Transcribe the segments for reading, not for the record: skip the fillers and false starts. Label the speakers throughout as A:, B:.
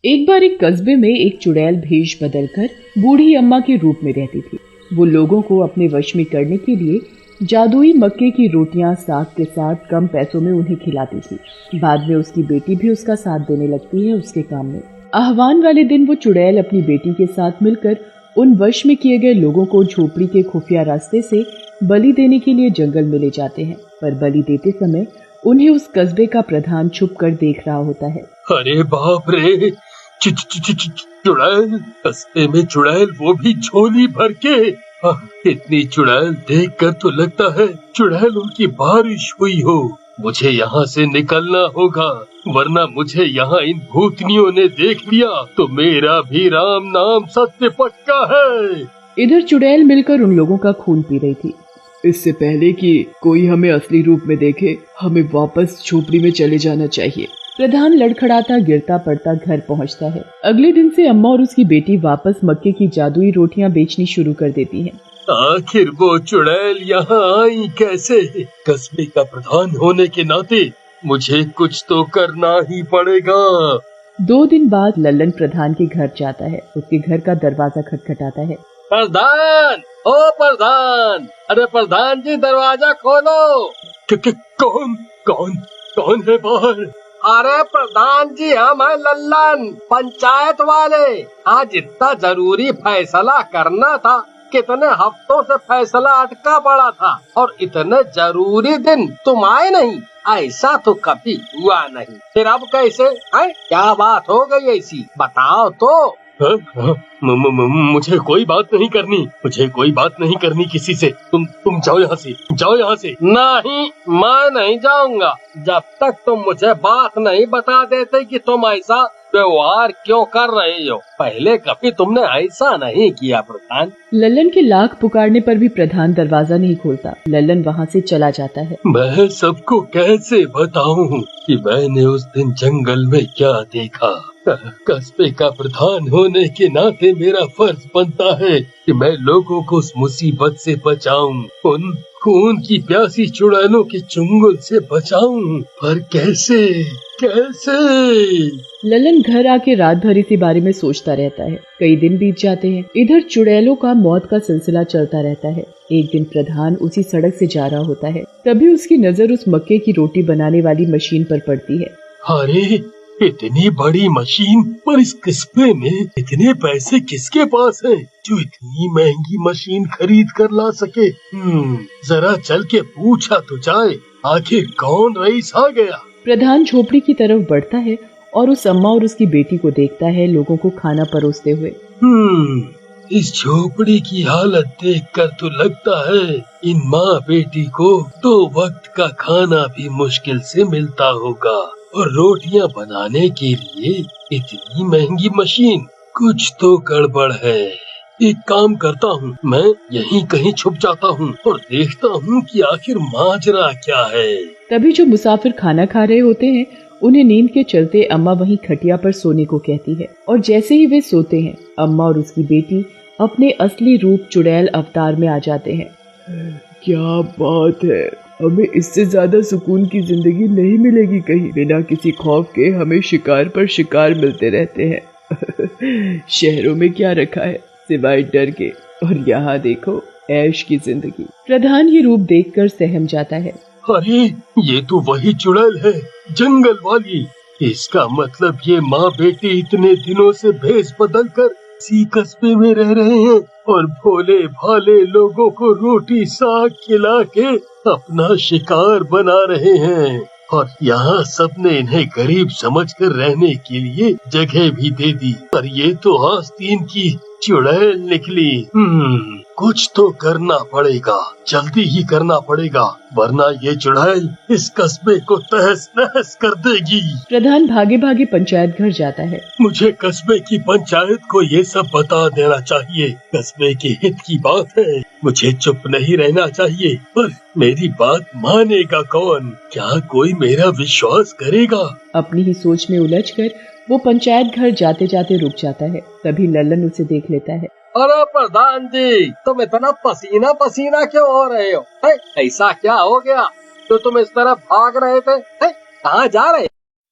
A: एक बार एक कस्बे में एक चुड़ैल भेष बदलकर बूढ़ी अम्मा के रूप में रहती थी। वो लोगों को अपने वश में करने के लिए जादुई मक्के की रोटियां साग के साथ कम पैसों में उन्हें खिलाती थी। बाद में उसकी बेटी भी उसका साथ देने लगती है उसके काम में। आह्वान वाले दिन वो चुड़ैल अपनी बेटी के साथ मिलकर उन वश में किए गए लोगों को झोपड़ी के खुफिया रास्ते से बलि देने के लिए जंगल में ले जाते हैं। पर बलि देते समय उन्हें उस कस्बे का प्रधान छुप कर देख रहा होता है।
B: अरे बाप रे, चुड़ैल, कस्बे में चुड़ैल, वो भी झोली भर के। इतनी चुड़ैल देखकर तो लगता है चुड़ैलों की बारिश हुई हो। मुझे यहाँ से निकलना होगा, वरना मुझे यहाँ इन भूतनियों ने देख लिया तो मेरा भी राम नाम सत्य पक्का है।
A: इधर चुड़ैल मिलकर उन लोगों का खून पी रही थी। इससे पहले कि कोई हमें असली रूप में देखे, हमें वापस झोपड़ी में चले जाना चाहिए। प्रधान लड़खड़ाता गिरता पड़ता घर पहुंचता है। अगले दिन से अम्मा और उसकी बेटी वापस मक्के की जादुई रोटियां बेचनी शुरू कर देती हैं।
B: आखिर वो चुड़ैल यहाँ आई कैसे? कस्बे का प्रधान होने के नाते मुझे कुछ तो करना ही पड़ेगा।
A: 2 दिन बाद लल्लन प्रधान के घर जाता है। उसके घर का दरवाजा खटखटाता है।
B: प्रधान, ओ प्रधान, अरे प्रधान जी दरवाजा खोलो। कौन कौन कौन है बाहर?
C: अरे प्रधान जी, हम हैं लल्लन, पंचायत वाले। आज इतना जरूरी फैसला करना था, कितने हफ्तों से फैसला अटका पड़ा था और इतने जरूरी दिन तुम आए नहीं। ऐसा तो कभी हुआ नहीं, फिर अब कैसे है? क्या बात हो गई ऐसी, बताओ तो।
B: मुझे कोई बात नहीं करनी, मुझे कोई बात नहीं करनी किसी से। तुम जाओ यहाँ से, जाओ यहाँ से।
C: नहीं, मैं नहीं जाऊंगा जब तक तुम मुझे बात नहीं बता देते कि तुम ऐसा व्यवहार क्यों कर रहे हो। पहले कभी तुमने ऐसा नहीं किया प्रधान।
A: लल्लन के लाख पुकारने पर भी प्रधान दरवाजा नहीं खोलता। लल्लन वहाँ से चला जाता है।
B: मैं सबको कैसे बताऊं कि मैंने उस दिन जंगल में क्या देखा? कस्बे का प्रधान होने के नाते मेरा फर्ज बनता है कि मैं लोगों को उस मुसीबत से बचाऊं, उन खून की प्यासी चुड़ैलों के चुंगल से बचाऊं। पर कैसे कैसे?
A: लल्लन घर आके रात भर इसी बारे में सोचता रहता है। कई दिन बीत जाते हैं। इधर चुड़ैलों का मौत का सिलसिला चलता रहता है। एक दिन प्रधान उसी सड़क से जा रहा होता है, तभी उसकी नजर उस मक्के की रोटी बनाने वाली मशीन पर पड़ती है।
B: अरे, इतनी बड़ी मशीन, पर इस कस्बे में इतने पैसे किसके पास हैं जो इतनी महंगी मशीन खरीद कर ला सके? जरा चल के पूछा तो जाए, आखिर कौन रईस आ गया।
A: प्रधान झोपड़ी की तरफ बढ़ता है और उस अम्मा और उसकी बेटी को देखता है लोगों को खाना परोसते हुए।
B: इस झोपड़ी की हालत देखकर तो लगता है इन माँ बेटी को 2 वक्त का खाना भी मुश्किल से मिलता होगा, और रोटियां बनाने के लिए इतनी महंगी मशीन। कुछ तो गड़बड़ है। एक काम करता हूँ, मैं यहीं कहीं छुप जाता हूँ और देखता हूँ कि आखिर माजरा क्या है।
A: तभी जो मुसाफिर खाना खा रहे होते हैं, उन्हें नींद के चलते अम्मा वहीं खटिया पर सोने को कहती है। और जैसे ही वे सोते हैं, अम्मा और उसकी बेटी अपने असली रूप चुड़ैल अवतार में आ जाते हैं। क्या बात है, हमें इससे ज्यादा सुकून की जिंदगी नहीं मिलेगी कहीं। बिना किसी खौफ के हमें शिकार पर शिकार मिलते रहते हैं। शहरों में क्या रखा है सिवाय डर के, और यहाँ देखो ऐश की जिंदगी। प्रधान ये रूप देखकर सहम जाता है।
B: अरे, ये तो वही चुड़ैल है, जंगल वाली। इसका मतलब ये माँ बेटी इतने दिनों से भेष बदल कर इसी कस्बे में रह रहे हैं और भोले भाले लोगों को रोटी साग खिला के अपना शिकार बना रहे हैं। और यहाँ सबने इन्हें गरीब समझकर रहने के लिए जगह भी दे दी। पर ये तो आस्तीन की चुड़ैल निकली। कुछ तो करना पड़ेगा, जल्दी ही करना पड़ेगा, वरना ये चुड़ैल इस कस्बे को तहस नहस कर देगी।
A: प्रधान भागे भागे पंचायत घर जाता है।
B: मुझे कस्बे की पंचायत को ये सब बता देना चाहिए। कस्बे के हित की बात है, मुझे चुप नहीं रहना चाहिए। पर मेरी बात मानेगा कौन? क्या कोई मेरा विश्वास करेगा?
A: अपनी ही सोच में उलझकर वो पंचायत घर जाते जाते रुक जाता है। तभी लल्लन उसे देख लेता है।
C: अरे प्रधान जी, तुम इतना पसीना पसीना क्यों हो रहे हो? ऐसा क्या हो गया जो तुम इस तरह भाग रहे थे? कहाँ जा रहे?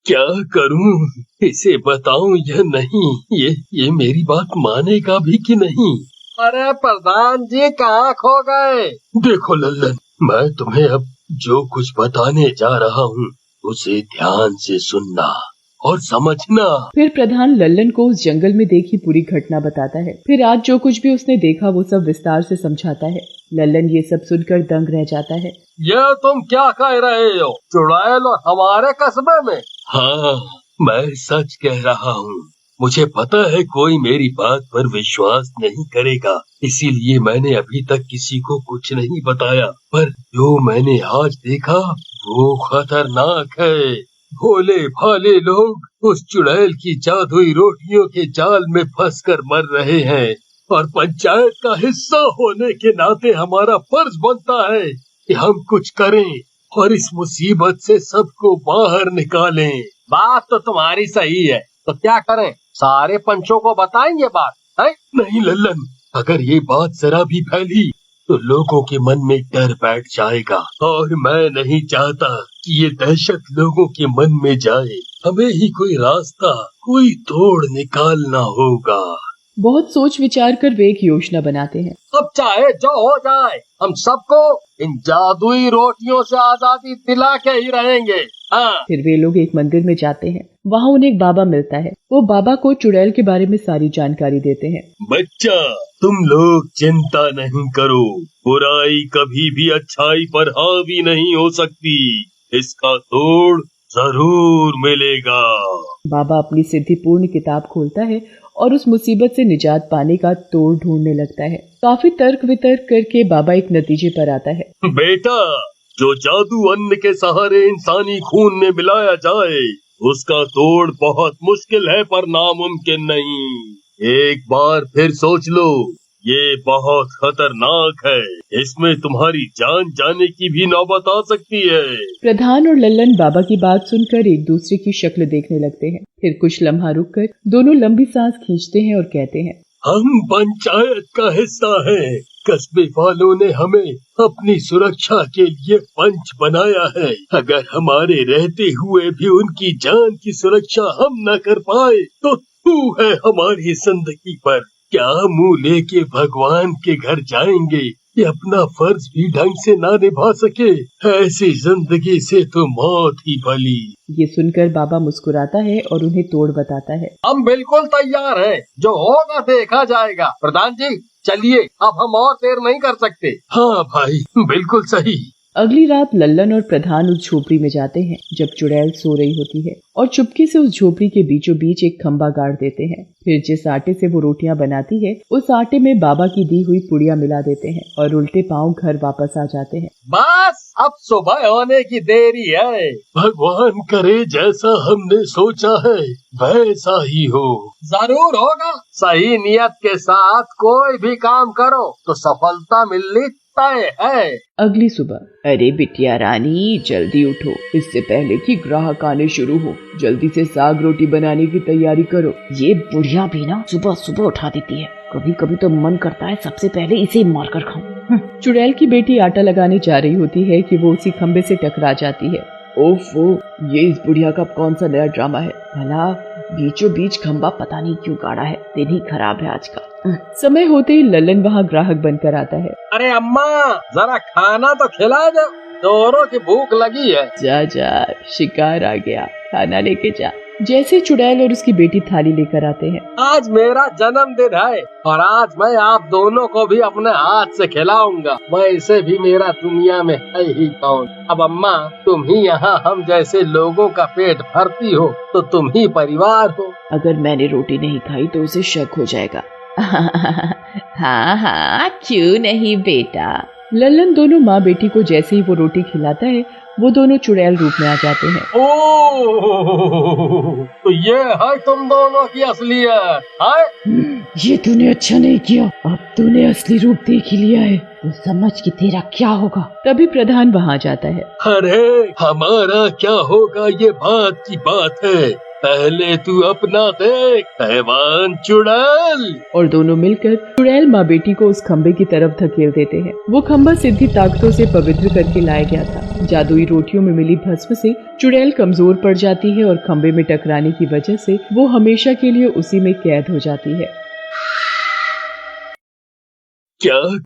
B: क्या करूं, इसे बताऊं या नहीं? ये मेरी बात मानेगा भी कि नहीं?
C: अरे प्रधान जी कहाँ खो गए?
B: देखो लल्लन, मैं तुम्हें अब जो कुछ बताने जा रहा हूँ उसे ध्यान से सुनना और समझना।
A: फिर प्रधान लल्लन को उस जंगल में देखी पूरी घटना बताता है। फिर आज जो कुछ भी उसने देखा वो सब विस्तार से समझाता है। लल्लन ये सब सुनकर दंग रह जाता है।
C: ये तुम क्या कह रहे हो? चुड़ैल और हमारे कस्बे में?
B: हाँ, मैं सच कह रहा हूँ। मुझे पता है कोई मेरी बात पर विश्वास नहीं करेगा, इसीलिए मैंने अभी तक किसी को कुछ नहीं बताया। पर जो मैंने आज देखा वो खतरनाक है। भोले भाले लोग उस चुड़ैल की जादुई रोटियों के जाल में फंसकर मर रहे हैं और पंचायत का हिस्सा होने के नाते हमारा फर्ज बनता है कि हम कुछ करें और इस मुसीबत से सबको बाहर निकालें।
C: बात तो तुम्हारी सही है, तो क्या करें? सारे पंचों को बताएंगे बात है?
B: नहीं लल्लन, अगर ये बात जरा भी फैली तो लोगों के मन में डर बैठ जाएगा और मैं नहीं चाहता कि ये दहशत लोगों के मन में जाए। हमें ही कोई रास्ता, कोई तोड़ निकालना होगा।
A: बहुत सोच विचार कर वे एक योजना बनाते हैं।
C: अब चाहे जो हो जाए, हम सबको इन जादुई रोटियों से आजादी दिला के ही रहेंगे। हाँ।
A: फिर वे लोग एक मंदिर में जाते हैं। वहाँ उन्हें एक बाबा मिलता है। वो बाबा को चुड़ैल के बारे में सारी जानकारी देते हैं।
B: बच्चा, तुम लोग चिंता नहीं करो, बुराई कभी भी अच्छाई पर हावी नहीं हो सकती। इसका तोड़ जरूर मिलेगा।
A: बाबा अपनी सिद्धिपूर्ण किताब खोलता है और उस मुसीबत से निजात पाने का तोड़ ढूंढने लगता है। काफी तर्क वितर्क करके बाबा एक नतीजे पर आता है।
B: बेटा, जो जादू अन्न के सहारे इंसानी खून में मिलाया जाए उसका तोड़ बहुत मुश्किल है पर नामुमकिन नहीं। एक बार फिर सोच लो, ये बहुत खतरनाक है। इसमें तुम्हारी जान जाने की भी नौबत आ सकती है।
A: प्रधान और लल्लन बाबा की बात सुनकर एक दूसरे की शक्ल देखने लगते हैं। फिर कुछ लम्हा रुककर दोनों लंबी सांस खींचते हैं और कहते हैं,
B: हम पंचायत का हिस्सा हैं। कस्बे वालों ने हमें अपनी सुरक्षा के लिए पंच बनाया है। अगर हमारे रहते हुए भी उनकी जान की सुरक्षा हम न कर पाए तो तू है हमारी जिंदगी पर। क्या मुंह लेके भगवान के घर जाएंगे ये अपना फर्ज भी ढंग से ना निभा सके? ऐसी जिंदगी से तो मौत ही भली।
A: ये सुनकर बाबा मुस्कुराता है और उन्हें तोड़ बताता है।
C: हम बिल्कुल तैयार हैं, जो होगा देखा जाएगा। प्रधान जी चलिए, अब हम और देर नहीं कर सकते।
B: हाँ भाई, बिल्कुल सही।
A: अगली रात लल्लन और प्रधान उस झोपड़ी में जाते हैं जब चुड़ैल सो रही होती है और चुपके से उस झोपड़ी के बीचों बीच एक खंबा गाड़ देते हैं। फिर जिस आटे से वो रोटियां बनाती है उस आटे में बाबा की दी हुई पुड़िया मिला देते हैं और उल्टे पांव घर वापस आ जाते हैं।
C: बस अब सुबह होने की देरी है।
B: भगवान करे जैसा हमने सोचा है वैसा ही हो।
C: जरूर होगा। सही नियत के साथ कोई भी काम करो तो सफलता मिलनी तय है।
A: अगली सुबह, अरे बिटिया रानी जल्दी उठो, इससे पहले कि ग्राहक आने शुरू हो। जल्दी से साग रोटी बनाने की तैयारी करो।
D: ये बुढ़िया भी ना सुबह सुबह उठा देती है। कभी कभी तो मन करता है सबसे पहले इसे ही मार कर खाऊं।
A: चुड़ैल की बेटी आटा लगाने जा रही होती है कि वो उसी खंबे से टकरा जाती है। ओफो, ये इस बुढ़िया का कौन सा नया ड्रामा है? भला बीचों बीच खंबा पता नहीं क्यों गाड़ा है। दिन ही खराब है आज का। समय होते ही लल्लन वहाँ ग्राहक बनकर आता है।
C: अरे अम्मा, जरा खाना तो खिला दो, दोनों की भूख लगी है।
A: जा जा, शिकार आ गया, खाना लेके जा। जैसे चुड़ैल और उसकी बेटी थाली लेकर आते हैं।
C: आज मेरा जन्मदिन है और आज मैं आप दोनों को भी अपने हाथ से खिलाऊंगा। वैसे भी मेरा दुनिया में है ही कौन। अब अम्मा, तुम ही यहाँ हम जैसे लोगों का पेट भरती हो तो तुम ही परिवार हो।
D: अगर मैंने रोटी नहीं खाई तो उसे शक हो जाएगा।
A: हाँ हाँ, क्यों नहीं बेटा। लल्लन दोनों माँ बेटी को जैसे ही वो रोटी खिलाता है वो दोनों चुड़ैल रूप में आ जाते हैं।
C: ओह, तो ये है तुम दोनों की असलियत है?
D: ये तूने अच्छा नहीं किया। अब तूने असली रूप देख ही लिया है तो समझ कि तेरा क्या होगा।
A: तभी प्रधान वहाँ जाता है।
B: अरे हमारा क्या होगा ये बात की बात है। पहले तू अपना देख हैवान चुड़ैल।
A: और दोनों मिलकर चुड़ैल माँ बेटी को उस खंबे की तरफ धकेल देते हैं। वो खंबा सिद्धि ताकतों से पवित्र करके लाया गया था। जादुई रोटियों में मिली भस्म से चुड़ैल कमजोर पड़ जाती है और खंबे में टकराने की वजह से वो हमेशा के लिए उसी में कैद हो जाती है।
B: क्या